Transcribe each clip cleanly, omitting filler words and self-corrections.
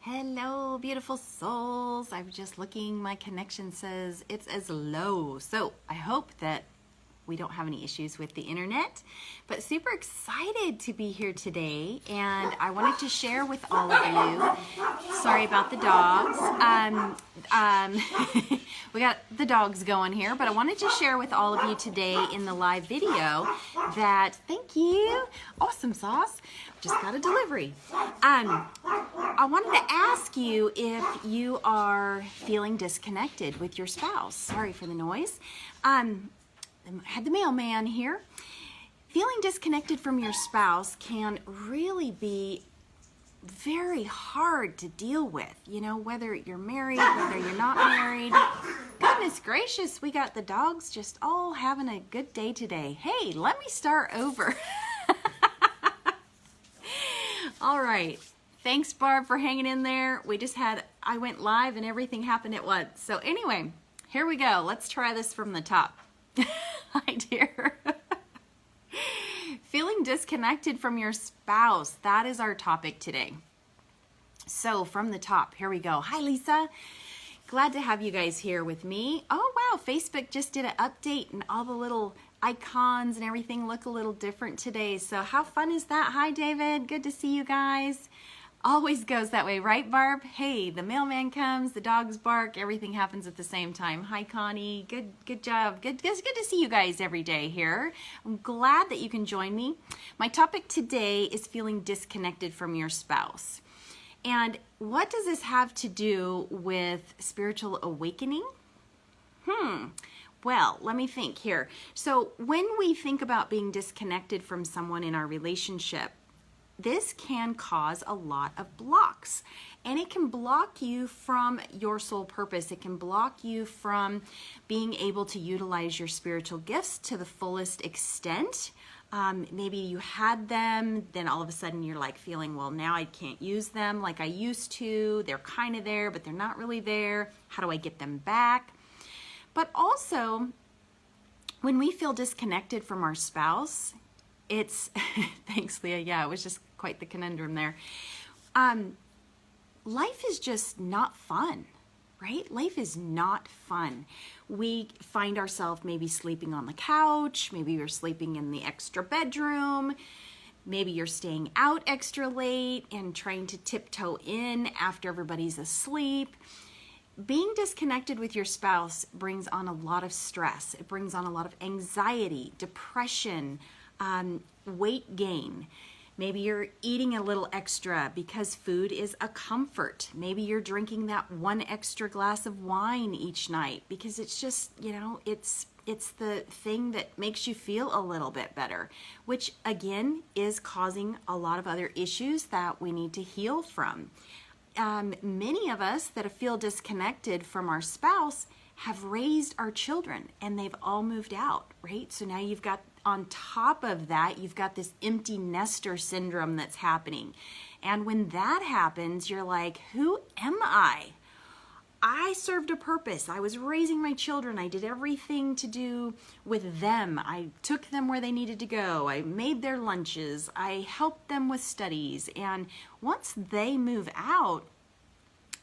Hello, beautiful souls. I'm just looking. My connection says it's as low. So I hope that we don't have any issues with the internet, but super excited to be here today. And I wanted to share with all of you. Sorry about the dogs. We got the dogs going here, but I wanted to share with all of you today in the live video that, thank you, awesome sauce. Just got a delivery. I wanted to ask you if you are feeling disconnected with your spouse. Sorry for the noise. I had the mailman here. Feeling disconnected from your spouse can really be very hard to deal with. You know, whether you're married, whether you're not married. Goodness gracious, we got the dogs just all having a good day today. Hey, let me start over. All right. Thanks, Barb, for hanging in there. I went live and everything happened at once. So anyway, here we go. Let's try this from the top. Hi, dear. Feeling disconnected from your spouse. That is our topic today. So from the top, here we go. Hi, Lisa. Glad to have you guys here with me. Oh, wow. Facebook just did an update and all the little icons and everything look a little different today. So how fun is that? Hi, David. Good to see you guys. Always goes that way, right, Barb? Hey, the mailman comes, the dogs bark, everything happens at the same time. Hi, Connie. Good job. Good to see you guys every day here. I'm glad that you can join me. My topic today is feeling disconnected from your spouse. And what does this have to do with spiritual awakening? Well, let me think here. So when we think about being disconnected from someone in our relationship, this can cause a lot of blocks, and it can block you from your soul purpose. It can block you from being able to utilize your spiritual gifts to the fullest extent. Maybe you had them, then all of a sudden you're like feeling, well, now I can't use them like I used to. They're kind of there, but they're not really there. How do I get them back? But also, when we feel disconnected from our spouse, it's, thanks, Leah. Yeah, it was just quite the conundrum there. Life is just not fun, right? Life is not fun. We find ourselves maybe sleeping on the couch. Maybe you're sleeping in the extra bedroom. Maybe you're staying out extra late and trying to tiptoe in after everybody's asleep. Being disconnected with your spouse brings on a lot of stress. It brings on a lot of anxiety, depression, weight gain. Maybe you're eating a little extra because food is a comfort. Maybe you're drinking that one extra glass of wine each night because it's just, you know, it's the thing that makes you feel a little bit better, which again is causing a lot of other issues that we need to heal from. Many of us that feel disconnected from our spouse have raised our children and they've all moved out, right? So now you've got, on top of that, you've got this empty nester syndrome that's happening. And when that happens, you're like, who am I? I served a purpose. I was raising my children. I did everything to do with them. I took them where they needed to go. I made their lunches. I helped them with studies. And once they move out,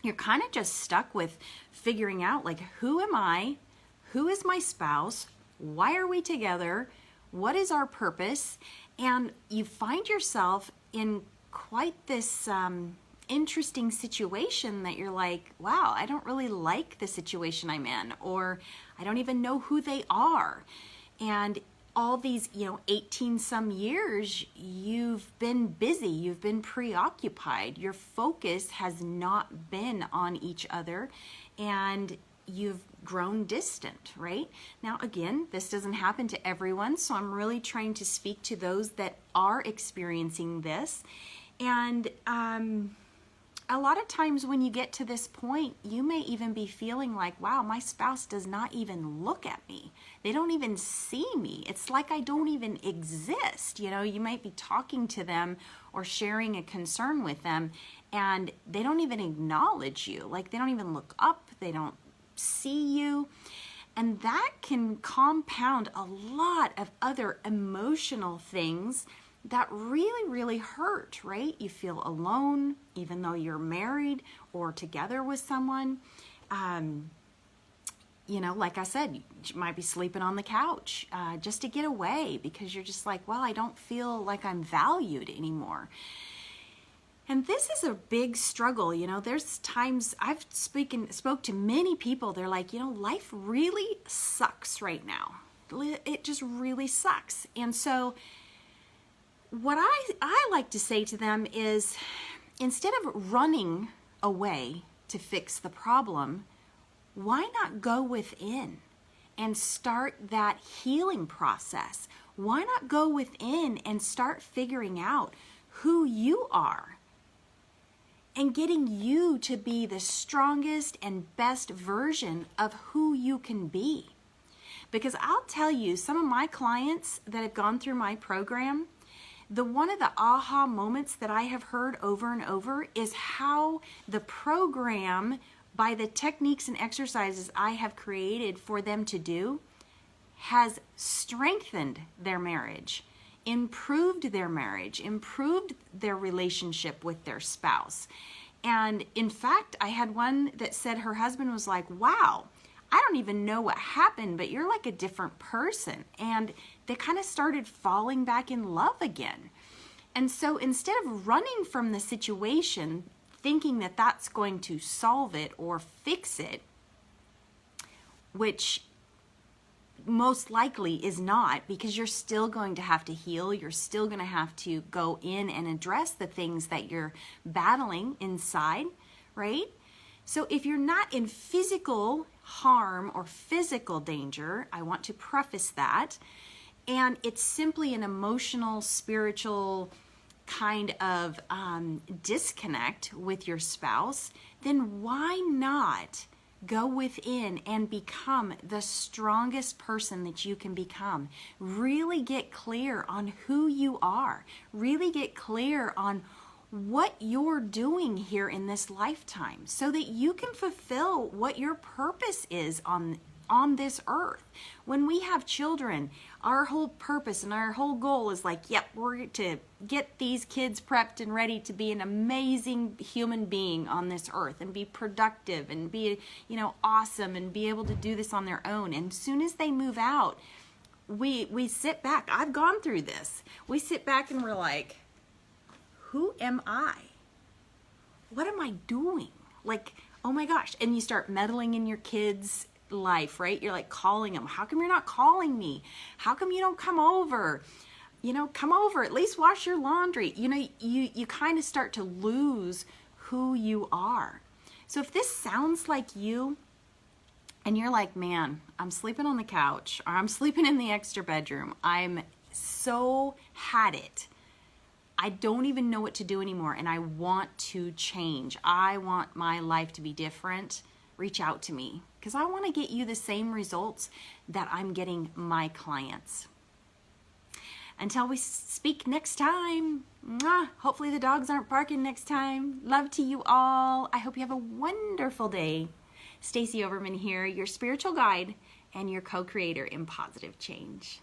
you're kind of just stuck with figuring out, like, who am I? Who is my spouse? Why are we together? What is our purpose? And you find yourself in quite this interesting situation that you're like, wow, I don't really like the situation I'm in, or I don't even know who they are. And all these, 18 some years, you've been busy, you've been preoccupied. Your focus has not been on each other, and you've grown distant, right? Now, again, this doesn't happen to everyone, so I'm really trying to speak to those that are experiencing this. And a lot of times when you get to this point, you may even be feeling like, wow, my spouse does not even look at me. They don't even see me. It's like I don't even exist. You might be talking to them or sharing a concern with them, and they don't even acknowledge you. Like, they don't even look up. They don't see you. And that can compound a lot of other emotional things that really, really hurt, right? You feel alone, even though you're married or together with someone. You know, like I said, you might be sleeping on the couch just to get away because you're just like, well, I don't feel like I'm valued anymore. And this is a big struggle. You know, there's times I've spoke to many people. They're like, you know, life really sucks right now. It just really sucks. And so what I like to say to them is, instead of running away to fix the problem, why not go within and start that healing process? Why not go within and start figuring out who you are and getting you to be the strongest and best version of who you can be? Because I'll tell you, some of my clients that have gone through my program, one of the aha moments that I have heard over and over is how the program, by the techniques and exercises I have created for them to do, has strengthened their marriage, improved their marriage, improved their relationship with their spouse. And in fact, I had one that said her husband was like, wow, I don't even know what happened, but you're like a different person. And they kind of started falling back in love again. And so instead of running from the situation, thinking that that's going to solve it or fix it, which most likely is not, because you're still going to have to heal. You're still going to have to go in and address the things that you're battling inside, right? So if you're not in physical harm or physical danger, I want to preface that, and it's simply an emotional, spiritual kind of disconnect with your spouse, then why not go within and become the strongest person that you can become? Really get clear on who you are. Really get clear on what you're doing here in this lifetime so that you can fulfill what your purpose is on this earth. When we have children, our whole purpose and our whole goal is like, yep, we're to get these kids prepped and ready to be an amazing human being on this earth and be productive and be, you know, awesome and be able to do this on their own. And as soon as they move out, we sit back. I've gone through this. We sit back and we're like, who am I? What am I doing? Like, oh my gosh. And you start meddling in your kids' life, right? You're like calling them. How come you're not calling me? How come you don't come over? You know, come over, at least wash your laundry. You know, you kind of start to lose who you are. So if this sounds like you, and you're like, man, I'm sleeping on the couch, or I'm sleeping in the extra bedroom, I'm so had it, I don't even know what to do anymore, and I want to change. I want my life to be different. Reach out to me, because I want to get you the same results that I'm getting my clients. Until we speak next time, hopefully the dogs aren't barking next time. Love to you all. I hope you have a wonderful day. Stacie Overman here, your spiritual guide and your co-creator in positive change.